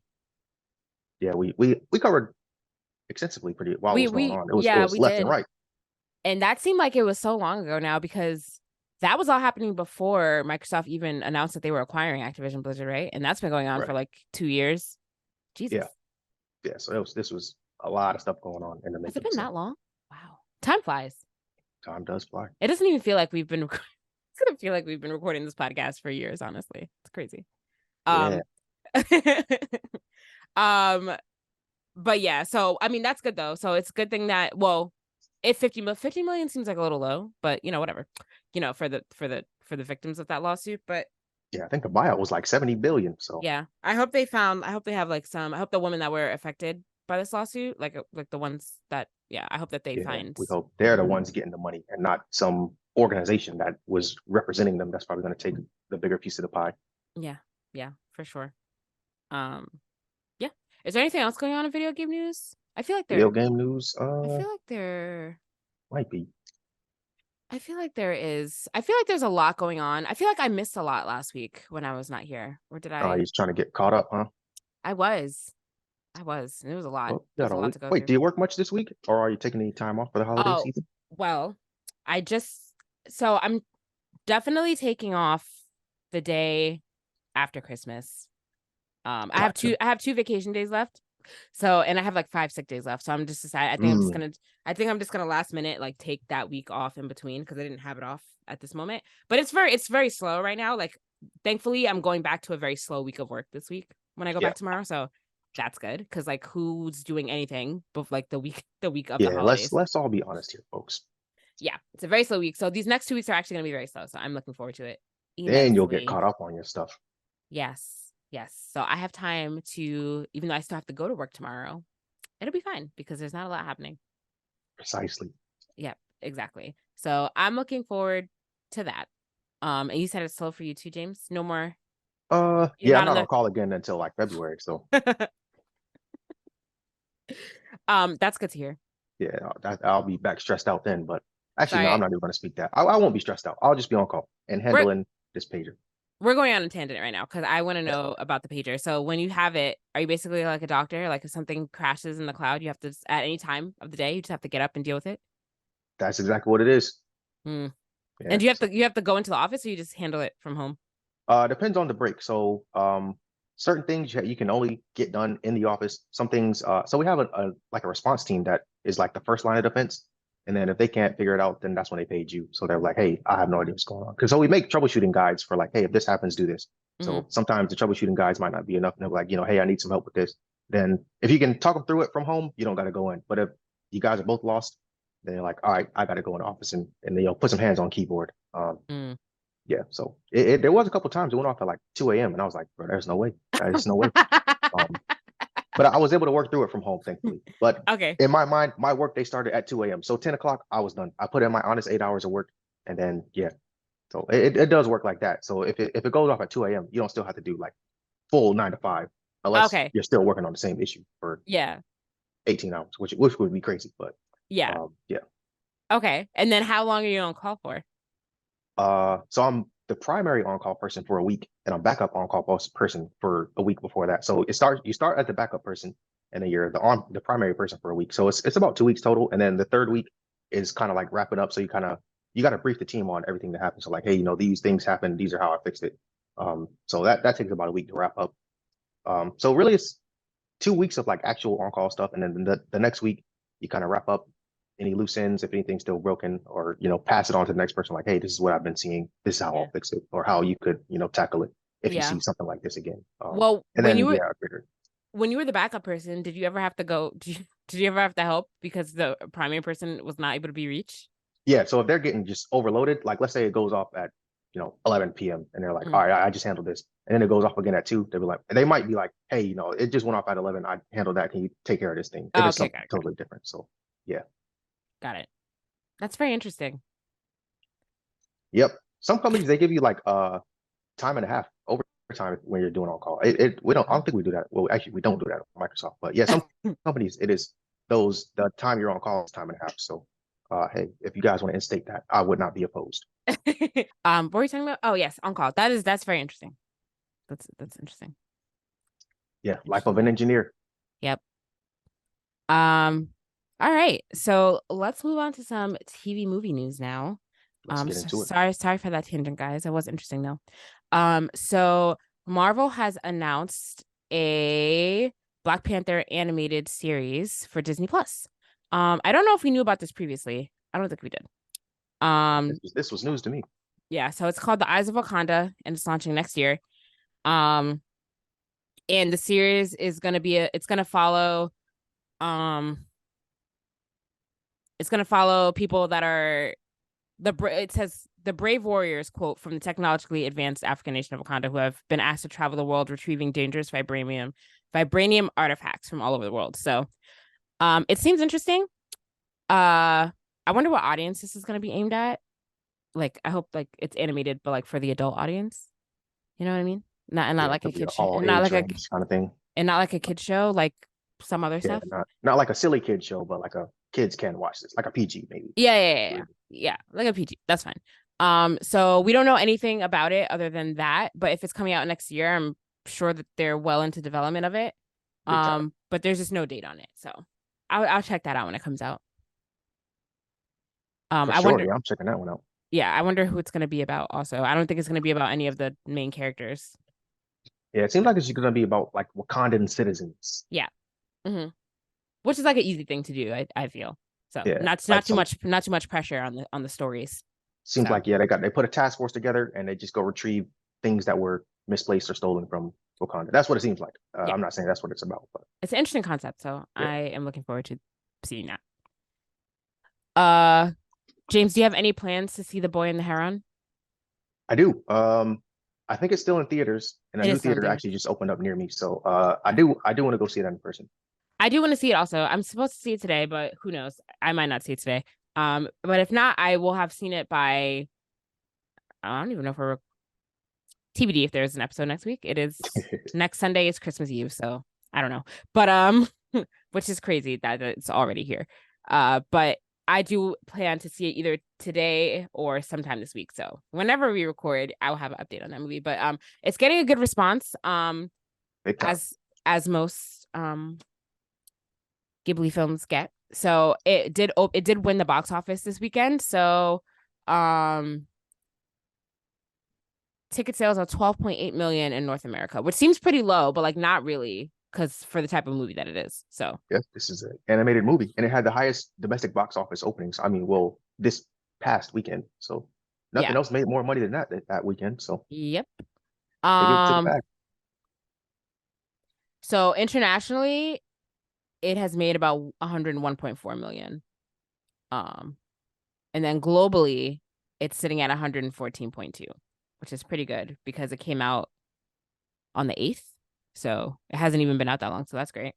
C: we covered extensively pretty while it was going on. It was left and right.
B: And that seemed like it was so long ago now, because that was all happening before Microsoft even announced that they were acquiring Activision Blizzard, right? And that's been going on for like 2 years. Jesus.
C: Yeah. So this was a lot of stuff going on in the making.
B: Has it been that long? Wow. Time flies.
C: Time does fly.
B: It doesn't even feel like we've been it's gonna feel like we've been recording this podcast for years, honestly. It's crazy. But yeah, so I mean, that's good though. So it's a good thing that, well, if 50 million seems like a little low, but whatever, for the victims of that lawsuit. But
C: yeah, I think the buyout was like 70 billion. So
B: yeah, I hope they have like I hope the women that were affected by this lawsuit, like the ones that, I hope that they find.
C: We hope they're the ones getting the money and not some organization that was representing them. That's probably going to take the bigger piece of the pie.
B: Yeah, for sure. Yeah. Is there anything else going on in video game news? I feel like
C: video game news.
B: I feel like there
C: might be.
B: I feel like there is. I feel like there's a lot going on. I feel like I missed a lot last week when I was not here. Or did I?
C: Oh, he's trying to get caught up, huh?
B: I was. And it was a lot.
C: Well,
B: There's a lot to go
C: through.
B: through.
C: Do you work much this week, or are you taking any time off for the holiday season?
B: Well, so I'm definitely taking off the day after Christmas.
C: Gotcha.
B: I have 2 vacation days left. So, and I have like 5 sick days left. So I'm just decided. I think I'm just gonna last minute like take that week off in between, because I didn't have it off at this moment. But it's very slow right now. Like, thankfully, I'm going back to a very slow week of work this week when I go back tomorrow. So that's good, because like, who's doing anything but like the week of the holidays?
C: Let's all be honest here, folks.
B: Yeah, it's a very slow week. So these next 2 weeks are actually gonna be very slow. So I'm looking forward to it.
C: Then you'll get caught up on your stuff.
B: Yes. So I have time to, even though I still have to go to work tomorrow, it'll be fine because there's not a lot happening.
C: Precisely.
B: Yep, exactly. So I'm looking forward to that. And you said it's slow for you too, James? No more.
C: I'm not on call again until like February. So
B: that's good to hear.
C: Yeah, I'll be back stressed out then. But actually, no, I'm not even going to speak that. I won't be stressed out. I'll just be on call and handling this pager.
B: We're going on a tangent right now because I want to know about the pager. So when you have it, are you basically like a doctor? Like if something crashes in the cloud, you have to, at any time of the day, you just have to get up and deal with it?
C: That's exactly what it is.
B: Yeah, and do you have to go into the office, or you just handle it from home?
C: Depends on the break. So certain things you can only get done in the office. Some things, so we have a response team that is like the first line of defense. And then if they can't figure it out, then that's when they paid you. So they're like, hey, I have no idea what's going on. Because so we make troubleshooting guides for like, hey, if this happens, do this. So sometimes the troubleshooting guides might not be enough. And they're like, hey, I need some help with this. Then if you can talk them through it from home, you don't got to go in. But if you guys are both lost, then you're like, all right, I got to go in the office and put some hands on keyboard. Yeah. So there was a couple of times it went off at like 2 a.m. and I was like, bro, there's no way. There's no way. But I was able to work through it from home, thankfully. But in my mind, my work day started at 2 a.m. So 10 o'clock, I was done. I put in my honest 8 hours of work, and then so it does work like that. So if it goes off at 2 a.m., you don't still have to do like full 9 to 5, unless you're still working on the same issue for 18 hours, which would be crazy. But
B: Okay. And then how long are you on call for?
C: So I'm the primary on-call person for a week, and I'm backup on-call person for a week before that. So you start as the backup person, and then you're the primary person for a week. So it's about 2 weeks total, and then the third week is kind of like wrapping up. So you got to brief the team on everything that happened. So like, hey, these things happened. These are how I fixed it. So that takes about a week to wrap up. So really it's 2 weeks of like actual on-call stuff, and then the next week you kind of wrap up any loose ends if anything's still broken, or pass it on to the next person like, hey, this is what I've been seeing, this is how I'll fix it, or how you could tackle it if you
B: Yeah.
C: see something like this again.
B: Well,
C: And
B: when
C: then
B: you were
C: yeah, I figured.
B: when you were the backup person, did you ever have to go? Did you ever have to help because the primary person was not able to be reached?
C: Yeah, so if they're getting just overloaded, like let's say it goes off at 11 p.m. and they're like, all right, I just handled this, and then it goes off again at 2, they'll be like, and they might be like, hey, it just went off at 11, I handled that, can you take care of this thing if
B: Oh,
C: it's
B: okay,
C: something totally different. So yeah.
B: got it. That's very interesting.
C: Yep. Some companies they give you like time and a half overtime when you're doing on call. We don't I don't think we do that. Well, actually we don't do that at Microsoft. But yeah, some companies it is the time you're on call is time and a half. So hey, if you guys want to instate that, I would not be opposed.
B: What were you talking about? Oh yes, on call. That's very interesting. That's interesting.
C: Yeah, life of an engineer.
B: Yep. All right. So let's move on to some TV movie news now.
C: Let's get into it.
B: Sorry for that tangent, guys. That was interesting though. So Marvel has announced a Black Panther animated series for Disney Plus. I don't know if we knew about this previously. I don't think we did.
C: This was news to me.
B: Yeah, so it's called The Eyes of Wakanda, and it's launching next year. And the series is gonna be it's gonna follow people that are it says the brave warriors, quote, from the technologically advanced African nation of Wakanda, who have been asked to travel the world retrieving dangerous vibranium artifacts from all over the world. So it seems interesting. I wonder what audience this is going to be aimed at. Like, I hope like it's animated, but like for the adult audience. You know what I mean? Not like a kid show, not like a
C: kind of thing,
B: and not like a kid show, like some other stuff.
C: Not like a silly kid show, but like a kids can watch this, like a PG maybe.
B: Yeah, like a PG. That's fine. So we don't know anything about it other than that, but if it's coming out next year, I'm sure that they're well into development of it. But there's just no date on it, so I'll check that out when it comes out.
C: I wonder. Yeah, I'm checking that one out.
B: Yeah, I wonder who it's going to be about. Also, I don't think it's going to be about any of the main characters.
C: Yeah, it seems like it's going to be about like Wakandan citizens.
B: Yeah, which is like an easy thing to do. I feel so. Yeah, not too much pressure on the stories.
C: Seems like they put a task force together and they just go retrieve things that were misplaced or stolen from Wakanda. That's what it seems like. I'm not saying that's what it's about, but
B: it's an interesting concept. So yeah. I am looking forward to seeing that. James, do you have any plans to see The Boy and the Heron?
C: I do. I think it's still in theaters, and a new theater actually just opened up near me. So I do want to go see it in person.
B: I do want to see it also. I'm supposed to see it today, but who knows? I might not see it today. But if not, I will have seen it by, I don't even know if we're TBD if there's an episode next week. It is next Sunday is Christmas Eve, so I don't know. But which is crazy that it's already here. But I do plan to see it either today or sometime this week. So whenever we record, I will have an update on that movie. But it's getting a good response. As most Ghibli films get. So it did win the box office this weekend. So ticket sales are 12.8 million in North America, which seems pretty low, but like not really, because for the type of movie that it is. So
C: yes, this is an animated movie, and it had the highest domestic box office openings. I mean, well, this past weekend. So nothing else made more money than that weekend. So
B: yep. So internationally, it has made about 101.4 million. And then globally, it's sitting at 114.2, which is pretty good because it came out on the 8th. So it hasn't even been out that long. So that's great.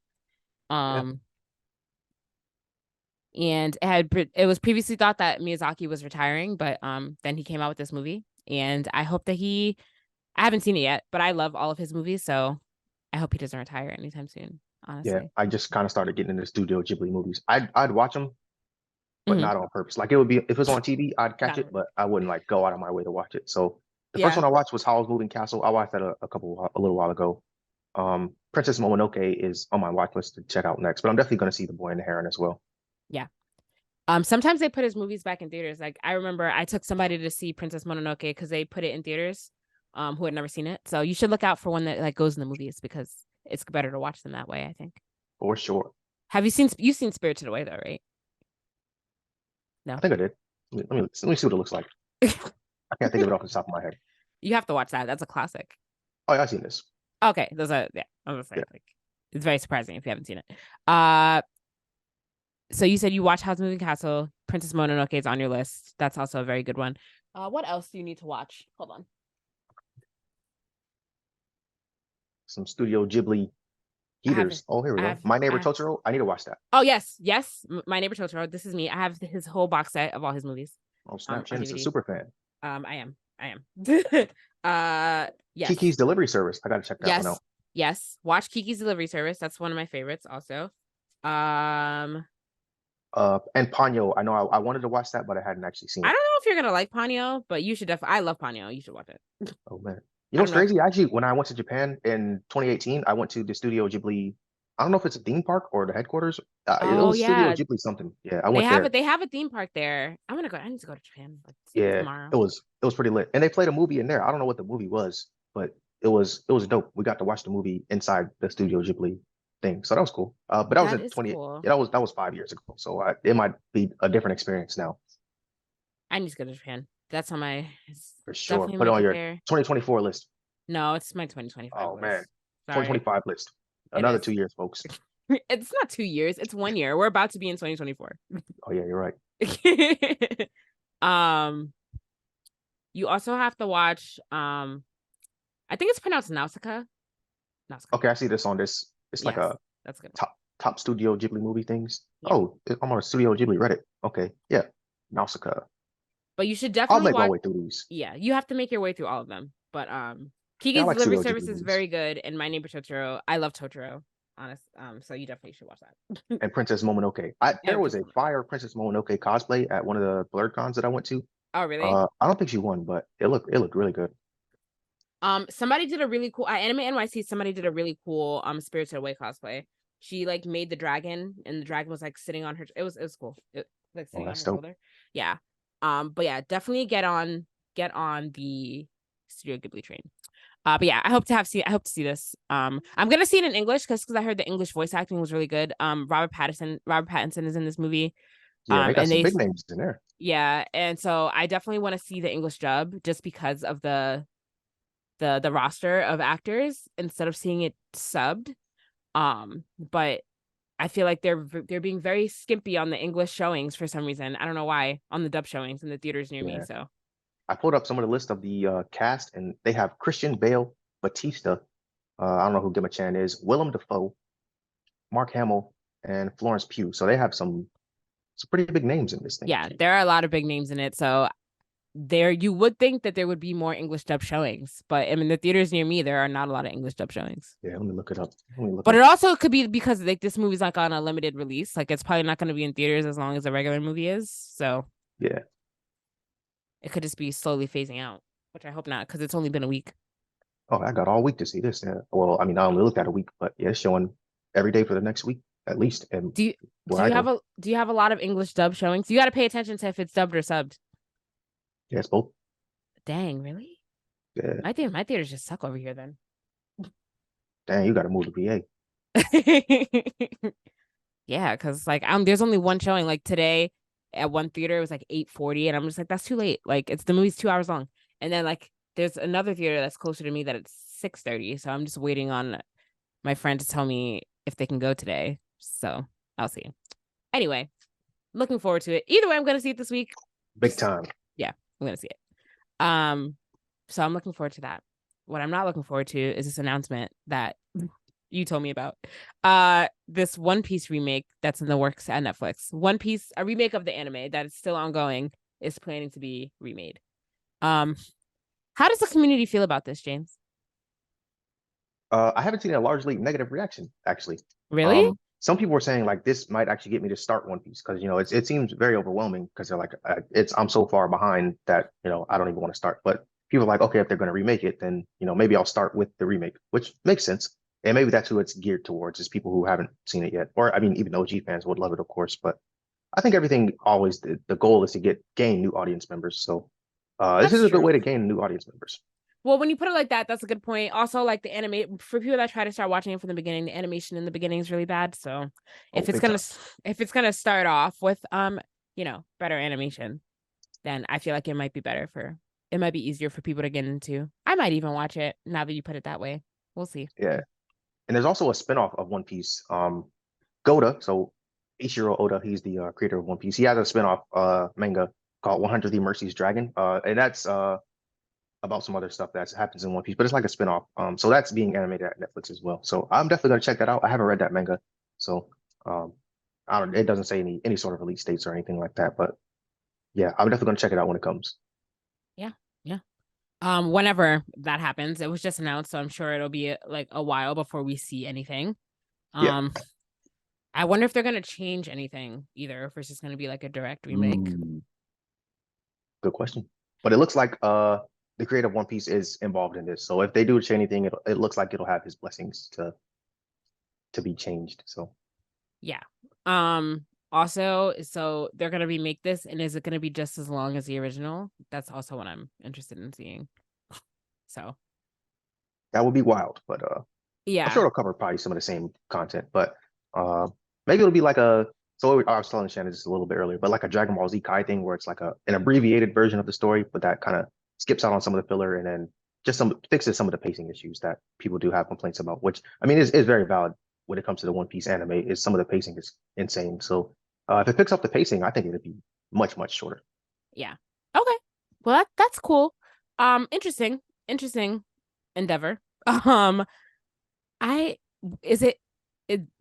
B: And it was previously thought that Miyazaki was retiring, but then he came out with this movie, and I hope that I haven't seen it yet, but I love all of his movies, so I hope he doesn't retire anytime soon. Honestly.
C: Yeah, I just kind of started getting into Studio Ghibli movies. I'd watch them but not on purpose. Like it would be if it was on TV, I'd catch
B: Not
C: it, but I wouldn't like go out of my way to watch it. So the
B: Yeah.
C: first one I watched was Howl's Moving Castle. I watched that a little while ago. Princess Mononoke is on my watch list to check out next, but I'm definitely going to see The Boy and the Heron as well.
B: Yeah. Sometimes they put his movies back in theaters. Like I remember I took somebody to see Princess Mononoke because they put it in theaters, who had never seen it. So you should look out for one that like goes in the movies because it's better to watch them that way, I think.
C: For sure.
B: Have you've seen Spirited Away though, right? No.
C: I think I did. Let me see what it looks like. I can't think of it off the top of my head.
B: You have to watch that. That's a classic.
C: Oh, yeah, I've seen this.
B: Okay, those are I'm gonna say like it's very surprising if you haven't seen it. So you said you watch Howl's Moving Castle. Princess Mononoke is on your list. That's also a very good one. What else do you need to watch? Hold on.
C: Some Studio Ghibli heaters. Oh, here we go. My Neighbor Totoro. I need to watch that.
B: Oh yes. My Neighbor Totoro. This is me. I have his whole box set of all his movies.
C: Oh, snap! Shannon's a super fan.
B: I am. Yes.
C: Kiki's Delivery Service. I gotta check that one out.
B: Yes. Watch Kiki's Delivery Service. That's one of my favorites also.
C: And Ponyo. I know I wanted to watch that, but I hadn't actually seen it.
B: I don't know if you're gonna like Ponyo, but you should definitely. I love Ponyo. You should watch it.
C: Oh man. You know what's crazy? Actually, when I went to Japan in 2018, I went to the Studio Ghibli. I don't know if it's a theme park or the headquarters. It was Studio Ghibli something. Yeah, I went there.
B: They have a theme park there. I need to go to Japan. Tomorrow.
C: It was pretty lit, and they played a movie in there. I don't know what the movie was, but it was dope. We got to watch the movie inside the Studio Ghibli thing, so that was cool. But that was in 20. Cool. Yeah, that was 5 years ago, so it might be a different experience now.
B: I need to go to Japan. That's on my
C: for sure. Put it on your 2024 list.
B: No, it's my 2025
C: list. Oh man,
B: Sorry.
C: 2025 list. Another 2 years, folks.
B: It's not 2 years. It's 1 year. We're about to be in 2024.
C: Oh yeah, you're right.
B: You also have to watch. I think it's pronounced Nausicaa.
C: Okay, I see this on this. It's like
B: that's good.
C: Top Studio Ghibli movie things. Yeah. Oh, I'm on a Studio Ghibli Reddit. Okay, yeah, Nausicaa.
B: But you should definitely.
C: I'll make my way through these.
B: Yeah, you have to make your way through all of them. But Kiki's Delivery Service is very good, and My Neighbor Totoro. I love Totoro. Honest. So you definitely should watch that.
C: And Princess Mononoke. There was a fire Princess Mononoke cosplay at one of the Blerdsnerds that I went to.
B: Oh really?
C: I don't think she won, but it looked really good.
B: Somebody did a really cool Anime NYC. Somebody did a really cool Spirited Away cosplay. She like made the dragon, and the dragon was like sitting on her. It was cool. Like sitting on her shoulder. Yeah. But yeah, definitely get on the Studio Ghibli train. But yeah, I hope to see this. I'm gonna see it in English because I heard the English voice acting was really good. Robert Pattinson is in this movie.
C: Yeah, they got some big names in there.
B: Yeah, and so I definitely want to see the English dub just because of the roster of actors instead of seeing it subbed. But I feel like they're being very skimpy on the English showings for some reason. I don't know why, on the dub showings in the theaters near me. So
C: I pulled up some of the list of the cast, and they have Christian Bale, Batista. I don't know who Gemma Chan is. Willem Dafoe, Mark Hamill, and Florence Pugh. So they have some pretty big names in this thing.
B: Yeah, there are a lot of big names in it. So you would think that there would be more English dub showings, but I mean the theaters near me there are not a lot of English dub showings.
C: Yeah, let me look it up.
B: It also could be because like this movie's like on a limited release, like it's probably not going to be in theaters as long as the regular movie is. So
C: yeah,
B: it could just be slowly phasing out, which I hope not, because it's only been a week.
C: Oh, I got all week to see this. Yeah. Well, I mean, I only looked at a week, but yeah, it's showing every day for the next week at least. And
B: do you have a lot of English dub showings? You got to pay attention to if it's dubbed or subbed.
C: Yeah, it's both.
B: Dang, really?
C: Yeah.
B: My theaters just suck over here then.
C: Dang, you got to move to PA.
B: Yeah, because like there's only one showing. Like today at one theater it was like 8:40, and I'm just like, that's too late. Like the movie's 2 hours long. And then like there's another theater that's closer to me that it's 6:30. So I'm just waiting on my friend to tell me if they can go today. So I'll see. Anyway, looking forward to it. Either way, I'm gonna see it this week.
C: Big time.
B: Yeah, I'm gonna see it. So I'm looking forward to that. What I'm not looking forward to is this announcement that you told me about. This One Piece remake that's in the works at Netflix. One Piece, a remake of the anime that is still ongoing, is planning to be remade. How does the community feel about this, James?
C: I haven't seen a largely negative reaction, actually.
B: Really?
C: some people were saying like this might actually get me to start One Piece because it seems very overwhelming because they're like I'm so far behind that I don't even want to start. But people are like, okay, if they're going to remake it, then maybe I'll start with the remake, which makes sense. And maybe that's who it's geared towards, is people who haven't seen it yet. Or I mean, even OG fans would love it, of course. But I think everything always the goal is to gain new audience members. So this is
B: That's
C: a good
B: true.
C: way to gain new audience members.
B: Well, when you put it like that, that's a good point. Also, like the anime for people that try to start watching it from the beginning, the animation in the beginning is really bad. So if it's gonna start off with better animation, then I feel like it might be easier for people to get into. I might even watch it now that you put it that way. We'll see.
C: Yeah. And there's also a spinoff of One Piece. Goda, so Ichiro Oda, he's the creator of One Piece. He has a spinoff manga called 100 Mercies Dragon. And that's about some other stuff that happens in One Piece, but it's like a spinoff. So that's being animated at Netflix as well. So I'm definitely gonna check that out. I haven't read that manga, so it doesn't say any sort of release dates or anything like that. But yeah, I'm definitely gonna check it out when it comes.
B: Yeah. Whenever that happens, it was just announced, so I'm sure it'll be like a while before we see anything.
C: Yeah.
B: I wonder if they're gonna change anything either, if it's just gonna be like a direct remake.
C: Good question. But it looks like the creator of One Piece is involved in this. So if they do change anything, it looks like it'll have his blessings to be changed. So
B: yeah. Also, so they're gonna remake this, and is it gonna be just as long as the original? That's also what I'm interested in seeing. So
C: that would be wild, but
B: yeah,
C: I'm sure it'll cover probably some of the same content, but maybe it'll be like so I was telling Shannon just a little bit earlier, but like a Dragon Ball Z Kai thing where it's like an abbreviated version of the story, but that kind of skips out on some of the filler and then just fixes some of the pacing issues that people do have complaints about, which I mean is very valid when it comes to the One Piece anime. Is some of the pacing is insane. So if it picks up the pacing, I think it'd be much, much shorter.
B: Yeah. Okay. Well, that's cool. Interesting endeavor.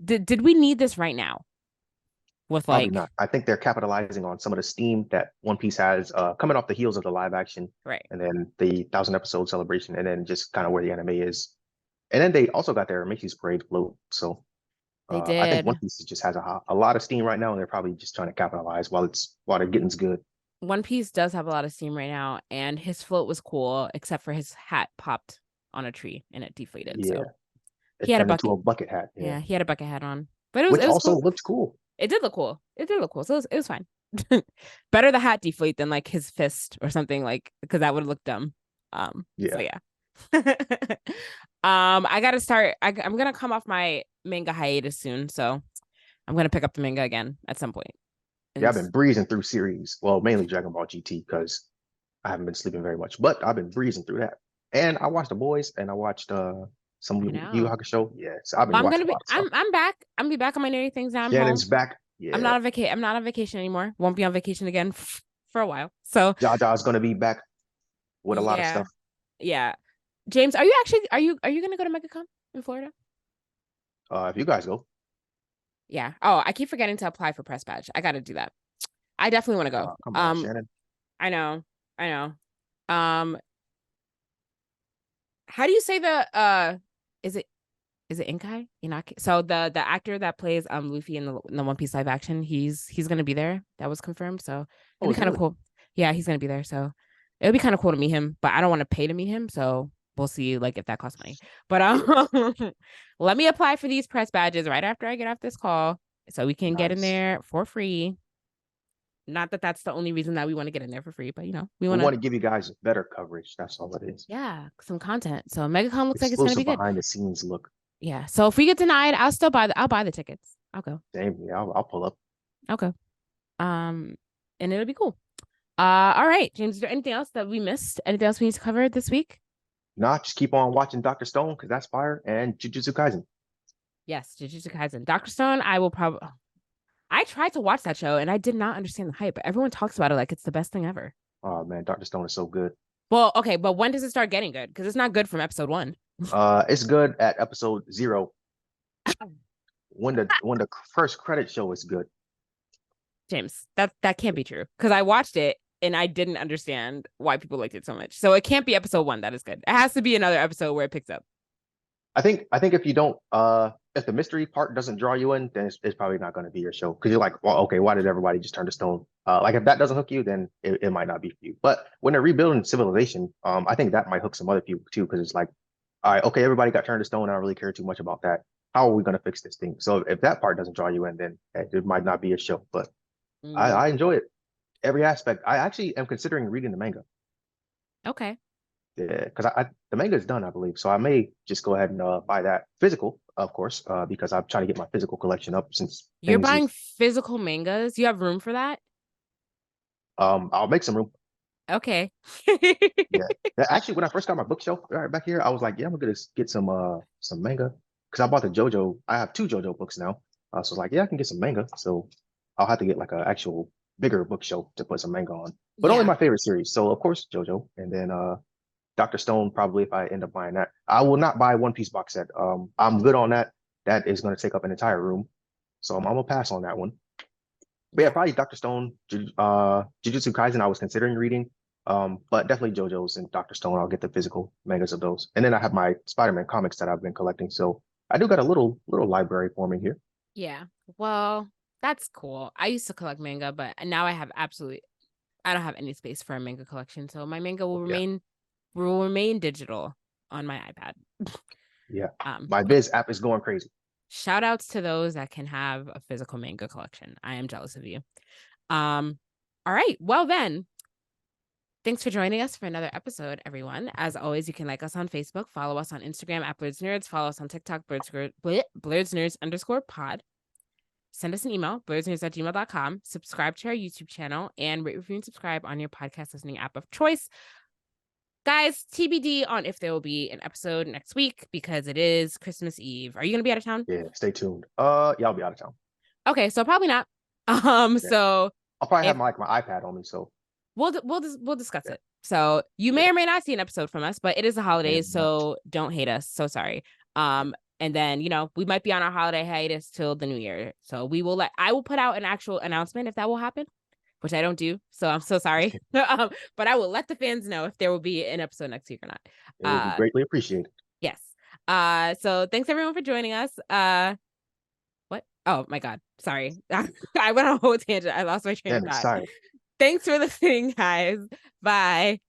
B: Did we need this right now? With
C: Probably not. I think they're capitalizing on some of the steam that One Piece has coming off the heels of the live action,
B: right?
C: And then the 1,000 episode celebration, and then just kind of where the anime is. And then they also got their Macy's Parade float. So
B: they
C: I think
B: did.
C: One Piece just has a lot of steam right now, and they're probably just trying to capitalize while they're getting good.
B: One Piece does have a lot of steam right now, and his float was cool, except for his hat popped on a tree and it deflated.
C: Yeah,
B: so
C: it
B: he had
C: turned into a bucket hat.
B: Yeah, he had a bucket hat on, but
C: which
B: it was
C: also
B: cool.
C: looked cool.
B: It did look cool. So it was fine. Better the hat deflate than like his fist or something, like, because that would have looked dumb.
C: Yeah.
B: So yeah. I gotta start. I'm gonna come off my manga hiatus soon, so I'm gonna pick up the manga again at some point.
C: Yeah, I've been breezing through series. Well, mainly Dragon Ball GT because I haven't been sleeping very much, but I've been breezing through that. And I watched The Boys, and I watched some Yu Yu Hakusho. Yeah, so I've been watching a lot of stuff.
B: I'm back. I'm gonna be back on my nerdy things now.
C: Shannon's back. Yeah.
B: I'm not on vacation anymore. Won't be on vacation again for a while. So
C: Jaja's gonna be back with a lot of stuff.
B: Yeah. James, are you gonna go to MegaCon in Florida?
C: If you guys go.
B: Yeah. Oh, I keep forgetting to apply for press badge. I gotta do that. I definitely want to go.
C: Come on, Shannon.
B: I know. How do you say is it Inkai? Inaki? So the actor that plays Luffy in the One Piece live action, he's gonna be there. That was confirmed. So it'll be kind of cool. Yeah, he's gonna be there. So it'll be kind of cool to meet him, but I don't want to pay to meet him, so we'll see like if that costs money. But let me apply for these press badges right after I get off this call so we can get in there for free. Not that that's the only reason that we want to get in there for free, but we want
C: to give you guys better coverage. That's all it is.
B: Yeah, some content. So MegaCon looks like it's gonna be good.
C: Behind the scenes look.
B: Yeah. So if we get denied, I'll buy the tickets. I'll go.
C: Same. Yeah, I'll pull up.
B: Okay. And it'll be cool. All right, James, is there anything else that we missed? Anything else we need to cover this week?
C: Nah, just keep on watching Dr. Stone because that's fire, and Jujutsu Kaisen.
B: Yes, Jujutsu Kaisen. Dr. Stone, I tried to watch that show and I did not understand the hype, but everyone talks about it like it's the best thing ever.
C: Oh man, Dr. Stone is so good.
B: Well, okay, but when does it start getting good? Because it's not good from episode 1.
C: It's good at episode 0. When the first credit show is good.
B: James, that can't be true. Because I watched it and I didn't understand why people liked it so much. So it can't be episode 1 that is good. It has to be another episode where it picks up.
C: I think if you don't if the mystery part doesn't draw you in, then it's probably not going to be your show because you're like, well, okay, why did everybody just turn to stone? Like if that doesn't hook you, then it might not be for you. But when they're rebuilding civilization, I think that might hook some other people too because it's like, all right, okay, everybody got turned to stone. I don't really care too much about that. How are we going to fix this thing? So if that part doesn't draw you in, then it might not be your show. But I enjoy it every aspect. I actually am considering reading the manga.
B: Okay.
C: Yeah, because the manga is done, I believe. So I may just go ahead and buy that physical, of course, because I'm trying to get my physical collection up since
B: You're
C: things
B: buying
C: is
B: physical mangas? You have room for that?
C: I'll make some room.
B: Okay.
C: Yeah. Actually, when I first got my bookshelf right back here, I was like, yeah, I'm gonna get some manga because I bought the JoJo. I have two JoJo books now. So I was like, yeah, I can get some manga. So I'll have to get like an actual bigger bookshelf to put some manga on. But only
B: Yeah.
C: my favorite series. So of course JoJo, and then Dr. Stone probably if I end up buying that. I will not buy One Piece box set. I'm good on that. That is going to take up an entire room. So I'm gonna pass on that one. But yeah, probably Dr. Stone, Jujutsu Kaisen I was considering reading. But definitely JoJo's and Dr. Stone. I'll get the physical mangas of those. And then I have my Spider-Man comics that I've been collecting. So I do got a little library forming here.
B: Yeah. Well, that's cool. I used to collect manga, but now I don't have any space for a manga collection. So my manga will
C: Yeah.
B: remain digital on my iPad.
C: Yeah. My Viz app is going crazy.
B: Shout outs to those that can have a physical manga collection. I am jealous of you. All right. Well then, thanks for joining us for another episode, everyone. As always, you can like us on Facebook, follow us on Instagram at Blerdsnerds, follow us on TikTok, Blerdsnerds_pod. Send us an email, blerdsnerds@gmail.com, subscribe to our YouTube channel, and rate, review, and subscribe on your podcast listening app of choice. Guys, TBD on if there will be an episode next week because it is Christmas Eve. Are you going to be out of town?
C: Yeah, stay tuned. Yeah, I'll be out of town.
B: Okay, so probably not.
C: Yeah.
B: So
C: I'll probably have my iPad on me, so
B: we'll discuss it. So you may or may not see an episode from us, but it is the holidays, so don't hate us. So sorry. And then, we might be on our holiday hiatus till the new year. So I will put out an actual announcement if that will happen, which I don't do. So I'm so sorry. But I will let the fans know if there will be an episode next week or not.
C: It would be greatly appreciated.
B: Yes. So thanks everyone for joining us. What? Oh my God. Sorry. I went on a whole tangent. I lost my train of thought.
C: Sorry.
B: Thanks for listening, guys. Bye.